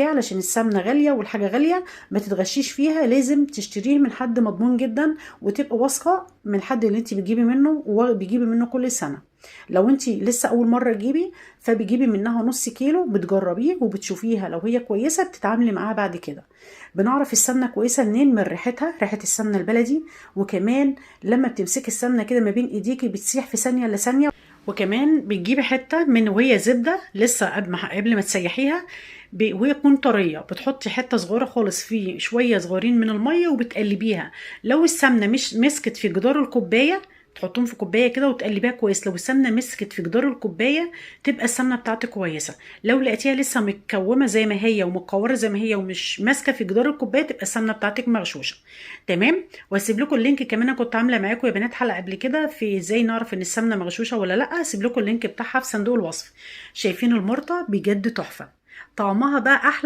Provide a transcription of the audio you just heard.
كفايه علشان السمنه غاليه والحاجه غاليه، ما تتغشيش فيها، لازم تشتريه من حد مضمون جدا وتبقى واثقه من الحد اللي انت بتجيبي منه وبيجيبي منه كل سنه. لو انت لسه اول مره تجيبي فبتجيبي منها نص كيلو، بتجربيه وبتشوفيها لو هي كويسه بتتعاملي معاها بعد كده. بنعرف السمنه كويسه منين؟ من ريحتها، ريحه السمنه البلدي. وكمان لما بتمسكي السمنه كده ما بين ايديكي بتسيح في ثانيه الا ثانيه. وكمان بتجيبي حته من وهي زبده لسه قبل ما تسيحيها، وهي تكون طريه، بتحطي حته صغيره خالص في شويه صغيرين من الميه وبتقلبيها. لو السمنه مش مسكت في جدار الكوبايه تحطهم في كوبايه كده وتقلبيها كويس. لو السمنه مسكت في جدار الكوبايه تبقى السمنه بتاعتك كويسه. لو لقيتيها لسه متكومه زي ما هي ومتكوره زي ما هي ومش ماسكه في جدار الكوبايه تبقى السمنه بتاعتك مغشوشه. تمام. وهسيب لكم اللينك كمان، انا كنت عامله معاكم يا بنات حلقه قبل كده في ازاي نعرف ان السمنه مغشوشه ولا لا، هسيب لكم اللينك بتاعها في صندوق الوصف. شايفين المرطه؟ بجد تحفه، طعمها بقى احلى